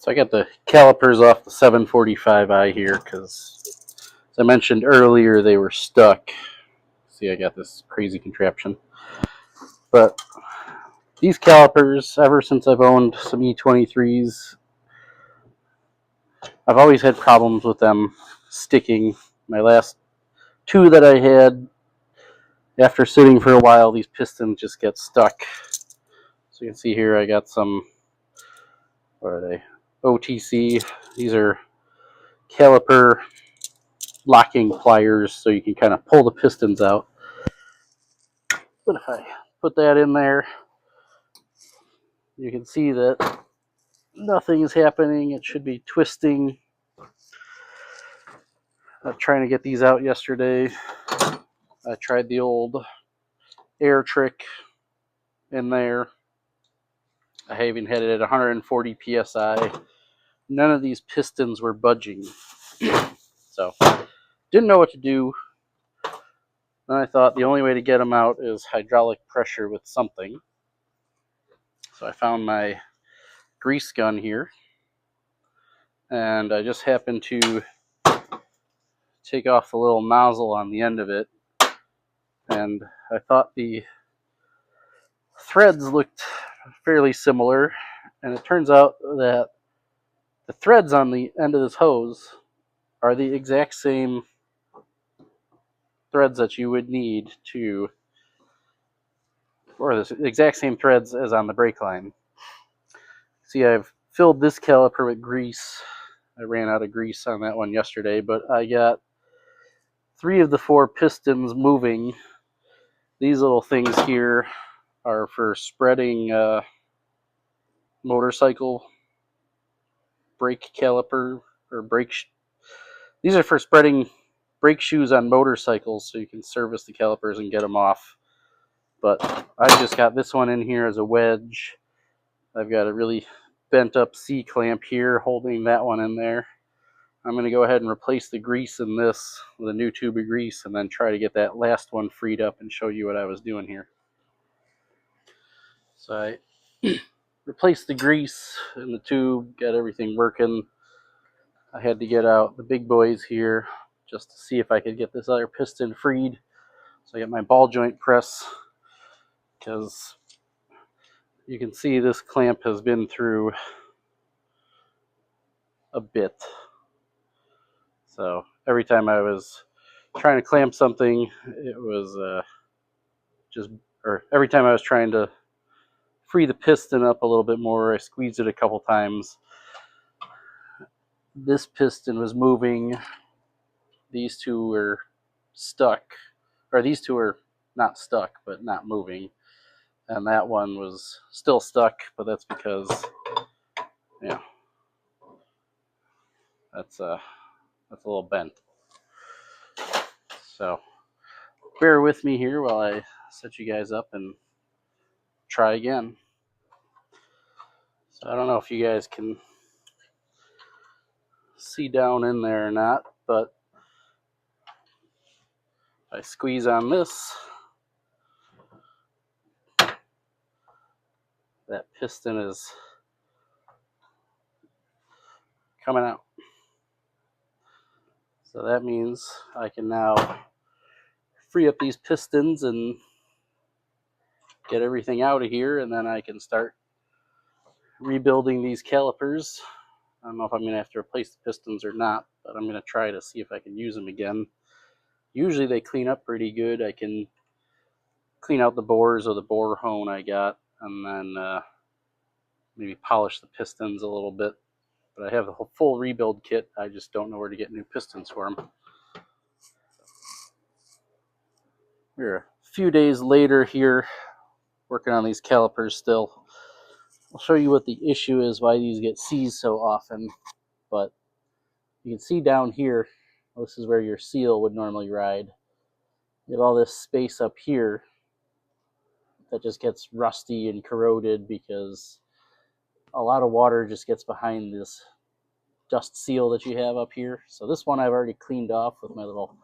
So I got the calipers off the 745i here because, as I mentioned earlier, they were stuck. See, I got this crazy contraption. But these calipers, ever since I've owned some E23s, I've always had problems with them sticking. My last two that I had, after sitting for a while, these pistons just get stuck. So you can see here I got some, what are they? OTC. These are caliper locking pliers, so you can kind of pull the pistons out. But if I put that in there, you can see that nothing is happening. It should be twisting. I'm trying to get these out yesterday. I tried the old air trick in there. I even had it at 140 psi. None of these pistons were budging. So, didn't know what to do. Then I thought the only way to get them out is hydraulic pressure with something. So I found my grease gun here. And I just happened to take off the little nozzle on the end of it. And I thought the threads looked fairly similar. And it turns out that the threads on the end of this hose are the exact same threads that you would need to, or the exact same threads as on the brake line. See, I've filled this caliper with grease. I ran out of grease on that one yesterday, but I got 3 of the 4 pistons moving. These little things here are for spreading motorcycle brake caliper or brake. These are for spreading brake shoes on motorcycles, so you can service the calipers and get them off. But I just got this one in here as a wedge. I've got a really bent up C-clamp here holding that one in there. I'm going to go ahead and replace the grease in this with a new tube of grease and then try to get that last one freed up and show you what I was doing here. So I replaced the grease in the tube, got everything working. I had to get out the big boys here just to see if I could get this other piston freed. So I got my ball joint press, because you can see this clamp has been through a bit. So every time I was trying to clamp something, it was every time I was trying to free the piston up a little bit more, I squeezed it a couple times. This piston was moving. These two were stuck, or these two are not stuck, but not moving. And that one was still stuck, but that's because, yeah, that's a little bent. So bear with me here while I set you guys up and try again. So I don't know if you guys can see down in there or not, but if I squeeze on this, that piston is coming out. So that means I can now free up these pistons and get everything out of here, and then I can start rebuilding these calipers. I don't know if I'm going to have to replace the pistons or not, but I'm going to try to see if I can use them again. Usually they clean up pretty good. I can clean out the bores or the bore hone I got, and then maybe polish the pistons a little bit. But I have the full rebuild kit. I just don't know where to get new pistons for them. We're a few days later here, working on these calipers still. I'll show you what the issue is, why these get seized so often. But you can see down here, this is where your seal would normally ride. You have all this space up here that just gets rusty and corroded because a lot of water just gets behind this dust seal that you have up here. So this one I've already cleaned off with my little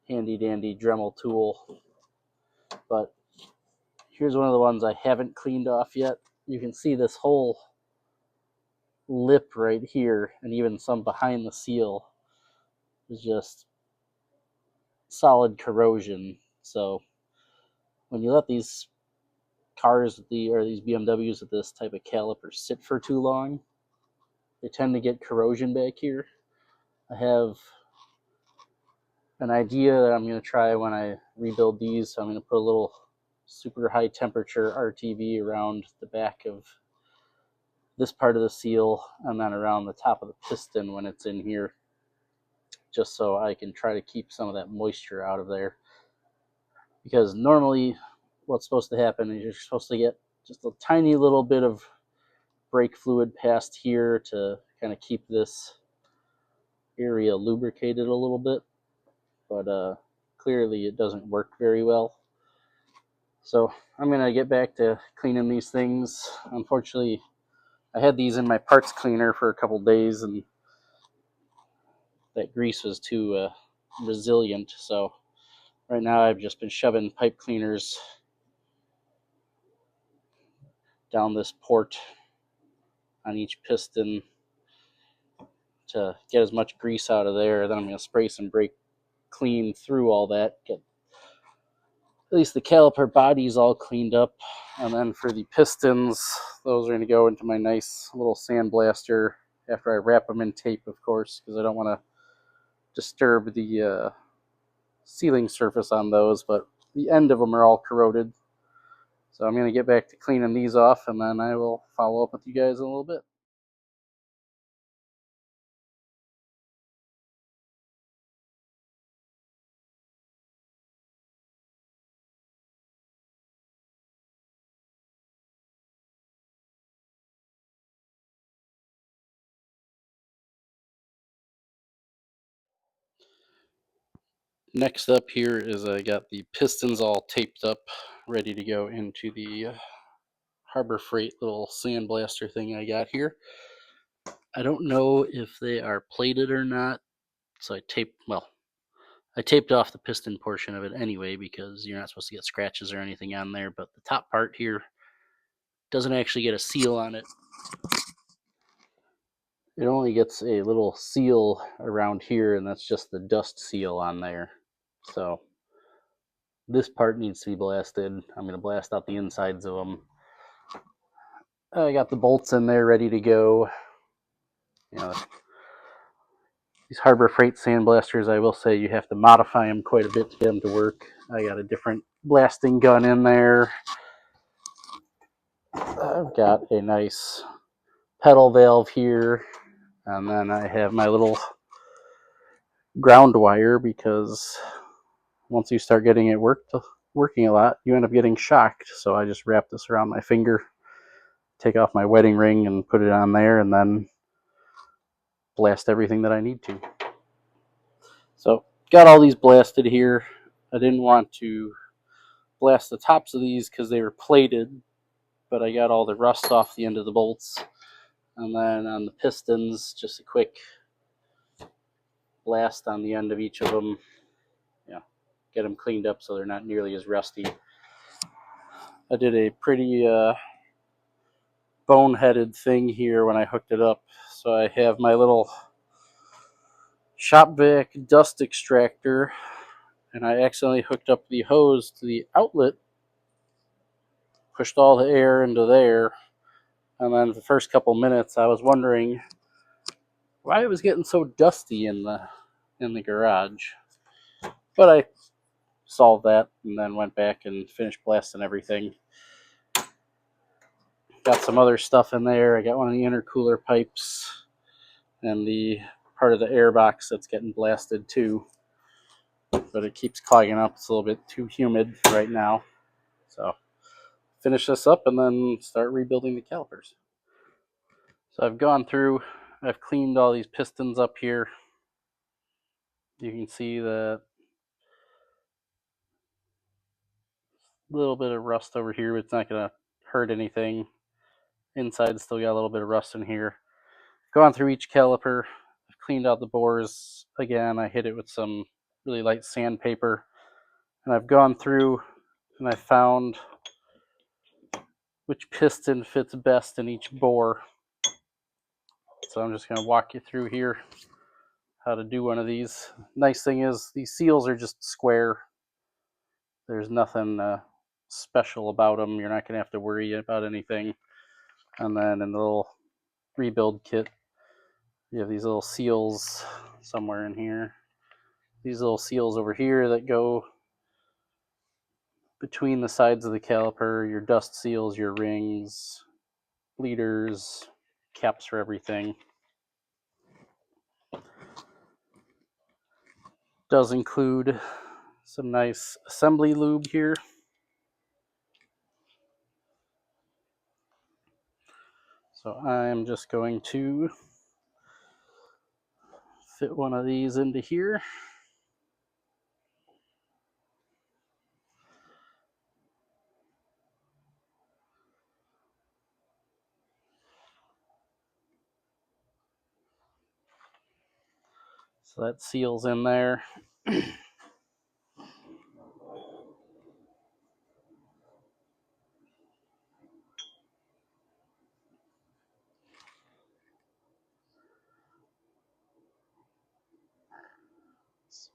handy dandy Dremel tool. But here's one of the ones I haven't cleaned off yet. You can see this whole lip right here and even some behind the seal is just solid corrosion. So when you let these cars or these BMWs with this type of caliper sit for too long, they tend to get corrosion back here. I have an idea that I'm going to try when I rebuild these. So I'm going to put a little super high temperature RTV around the back of this part of the seal and then around the top of the piston when it's in here, just so I can try to keep some of that moisture out of there. Because normally what's supposed to happen is you're supposed to get just a tiny little bit of brake fluid past here to kind of keep this area lubricated a little bit, but clearly it doesn't work very well. So I'm going to get back to cleaning these things. Unfortunately, I had these in my parts cleaner for a couple days and that grease was too resilient. So right now I've just been shoving pipe cleaners down this port on each piston to get as much grease out of there. Then I'm going to spray some brake clean through all that, get at least the caliper bodies all cleaned up. And then for the pistons, those are going to go into my nice little sandblaster after I wrap them in tape, of course, because I don't want to disturb the sealing surface on those, but the end of them are all corroded. So I'm going to get back to cleaning these off, and then I will follow up with you guys in a little bit. Next up here is I got the pistons all taped up, ready to go into the Harbor Freight little sandblaster thing I got here. I don't know if they are plated or not, so I taped off the piston portion of it anyway because you're not supposed to get scratches or anything on there, but the top part here doesn't actually get a seal on it. It only gets a little seal around here, and that's just the dust seal on there. So this part needs to be blasted. I'm going to blast out the insides of them. I got the bolts in there ready to go. You know, these Harbor Freight sandblasters, I will say you have to modify them quite a bit to get them to work. I got a different blasting gun in there. I've got a nice pedal valve here, and then I have my little ground wire because once you start getting it working a lot, you end up getting shocked. So I just wrap this around my finger, take off my wedding ring and put it on there, and then blast everything that I need to. So got all these blasted here. I didn't want to blast the tops of these because they were plated, but I got all the rust off the end of the bolts. And then on the pistons, just a quick blast on the end of each of them. Get them cleaned up so they're not nearly as rusty. I did a pretty boneheaded thing here when I hooked it up. So I have my little shop vac dust extractor, and I accidentally hooked up the hose to the outlet, pushed all the air into there, and then the first couple minutes I was wondering why it was getting so dusty in the garage. But I solved that and then went back and finished blasting everything. Got some other stuff in there. I got one of the intercooler pipes and the part of the air box that's getting blasted too. But it keeps clogging up. It's a little bit too humid right now. So finish this up and then start rebuilding the calipers. So I've gone through, I've cleaned all these pistons up here. You can see that little bit of rust over here, but it's not going to hurt anything. Inside still got a little bit of rust in here. Gone through each caliper. I've cleaned out the bores. Again, I hit it with some really light sandpaper. And I've gone through and I found which piston fits best in each bore. So I'm just going to walk you through here how to do one of these. Nice thing is these seals are just square. There's nothing special about them. You're not going to have to worry about anything. And then in the little rebuild kit, you have these little seals somewhere in here. These little seals over here that go between the sides of the caliper, your dust seals, your rings, leaders, caps for everything. Does include some nice assembly lube here. So I'm just going to fit one of these into here. So that seals in there. This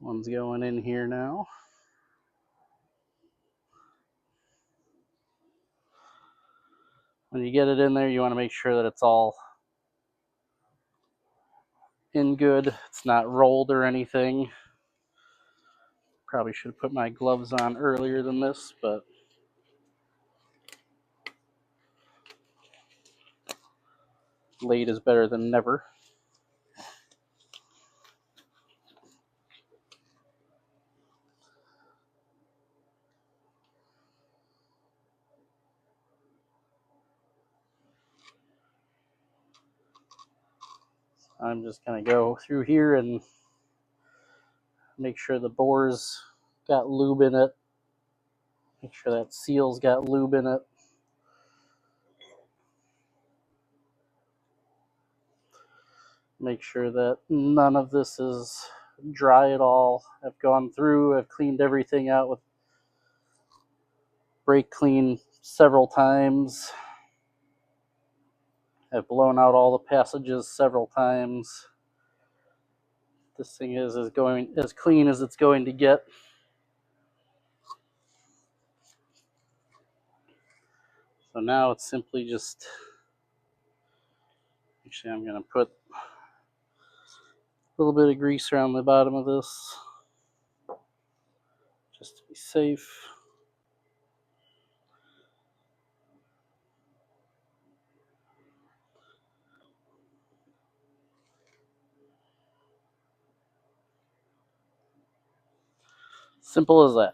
one's going in here now. When you get it in there, you want to make sure that it's all in good. It's not rolled or anything. Probably should have put my gloves on earlier than this, but late is better than never. I'm just going to go through here and make sure the bore's got lube in it. Make sure that seal's got lube in it. Make sure that none of this is dry at all. I've gone through, I've cleaned everything out with brake clean several times. I've blown out all the passages several times. This thing is going as clean as it's going to get. So now it's simply just, actually I'm going to put a little bit of grease around the bottom of this just to be safe. Simple as that.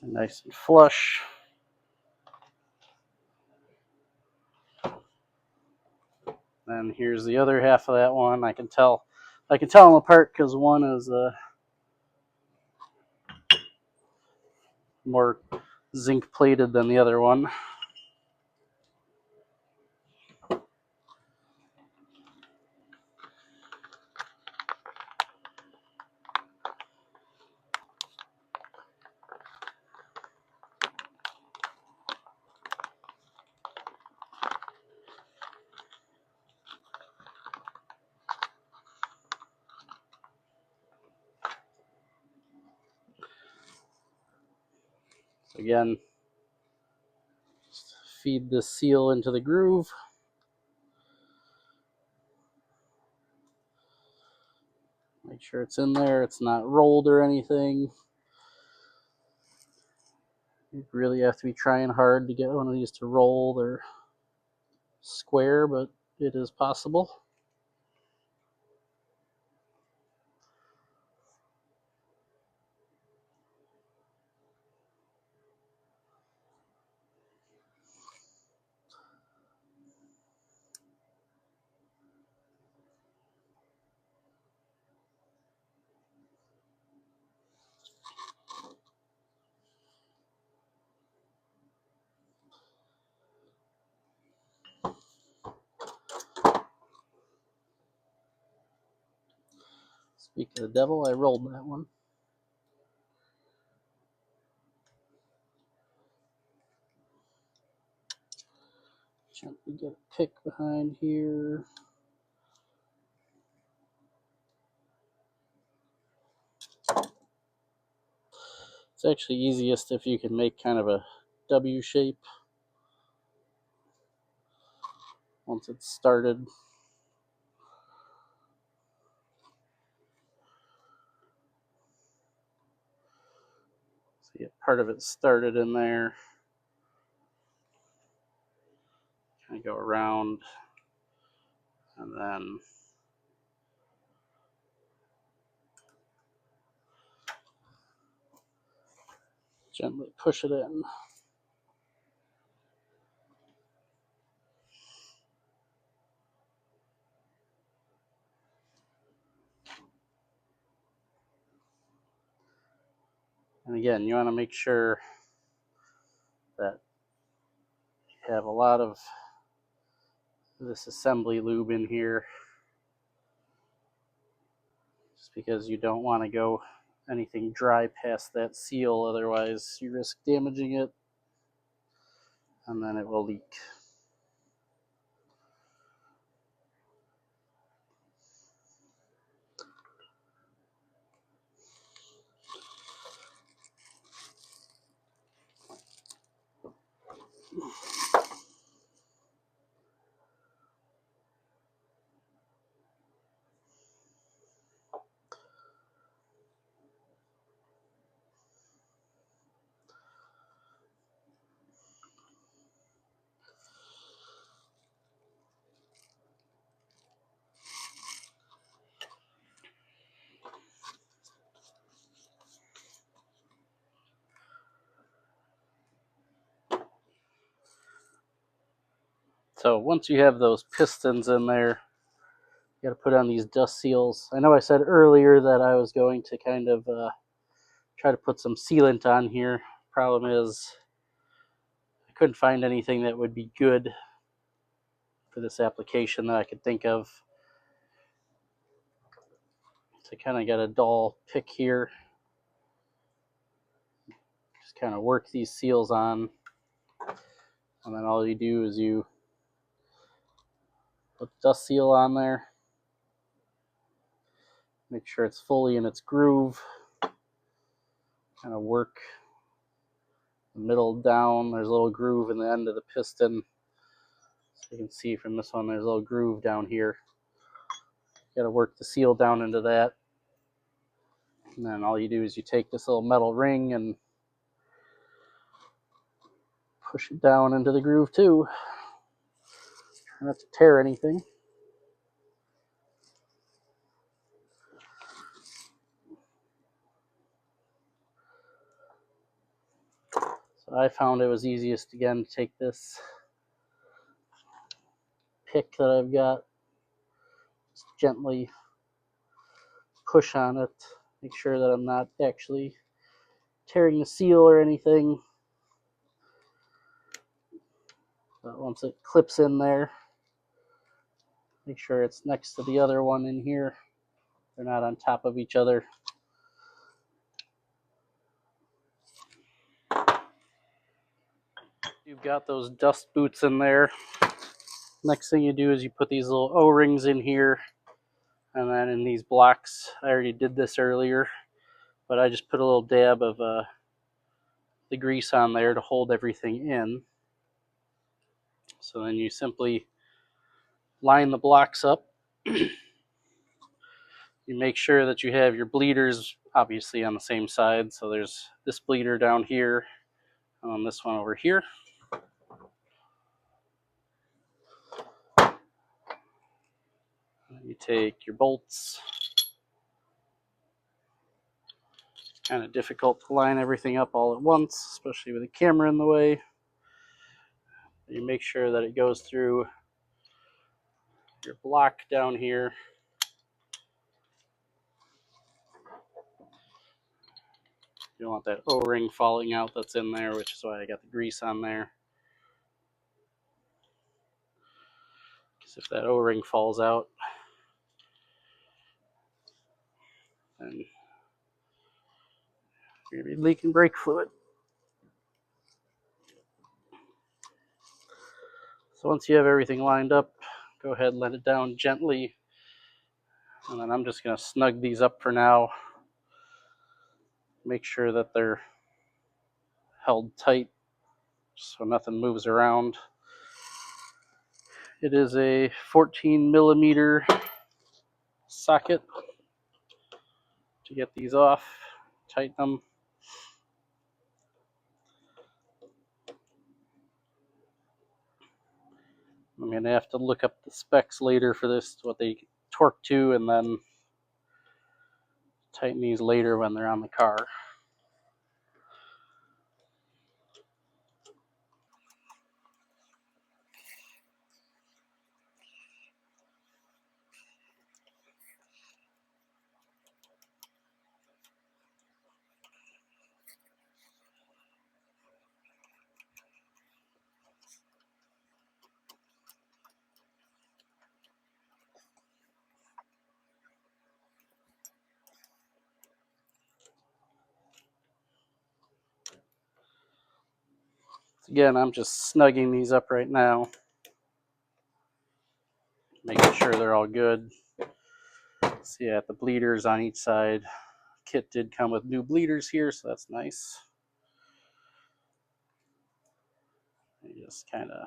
Nice and flush. And here's the other half of that one. I can tell them apart because one is more zinc plated than the other one. So again, just feed this seal into the groove. Make sure it's in there, it's not rolled or anything. You really have to be trying hard to get one of these to roll. They're square, but it is possible. Speaking of the devil, I rolled that one. Gently get a pick behind here. It's actually easiest if you can make kind of a W shape once it's started. So you get part of it started in there. Kind of go around and then gently push it in. And again, you want to make sure that you have a lot of this assembly lube in here, just because you don't want to go anything dry past that seal, otherwise you risk damaging it and then it will leak. So once you have those pistons in there, you got to put on these dust seals. I know I said earlier that I was going to kind of try to put some sealant on here. Problem is, I couldn't find anything that would be good for this application that I could think of. So I kind of got a dull pick here. Just kind of work these seals on. And then all you do is you put the dust seal on there. Make sure it's fully in its groove. Kind of work the middle down. There's a little groove in the end of the piston. So you can see from this one, there's a little groove down here. You got to work the seal down into that. And then all you do is you take this little metal ring and push it down into the groove too. Try not to tear anything. So I found it was easiest again to take this pick that I've got, just gently push on it, make sure that I'm not actually tearing the seal or anything. But once it clips in there, make sure it's next to the other one in here. They're not on top of each other. You've got those dust boots in there. Next thing you do is you put these little O-rings in here, and then in these blocks, I already did this earlier, but I just put a little dab of the grease on there to hold everything in. So then you simply line the blocks up. You make sure that you have your bleeders obviously on the same side. So there's this bleeder down here and this one over here. You take your bolts. It's kind of difficult to line everything up all at once, especially with the camera in the way. You make sure that it goes through your block down here. You don't want that O-ring falling out that's in there, which is why I got the grease on there. Because if that O-ring falls out, and you're going to be leaking brake fluid. So once you have everything lined up, go ahead and let it down gently. And then I'm just going to snug these up for now. Make sure that they're held tight so nothing moves around. It is a 14 millimeter socket to get these off. Tighten them. I'm going to have to look up the specs later for this, what they torque to, and then tighten these later when they're on the car. Again, I'm just snugging these up right now, making sure they're all good. So yeah, the bleeders on each side. Kit did come with new bleeders here, so that's nice. You just kind of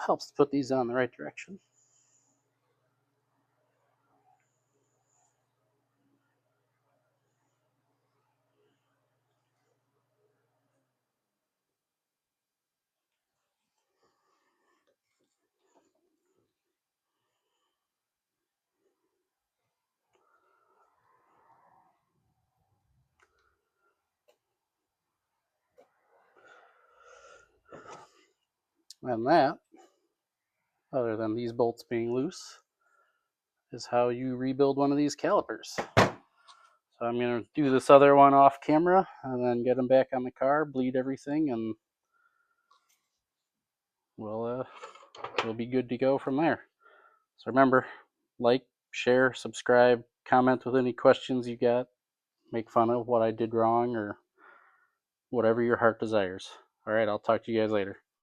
helps to put these on the right direction. And that, other than these bolts being loose, is how you rebuild one of these calipers. So I'm going to do this other one off camera and then get them back on the car, bleed everything, and we'll be good to go from there. So remember, like, share, subscribe, comment with any questions you got, make fun of what I did wrong or whatever your heart desires. All right, I'll talk to you guys later.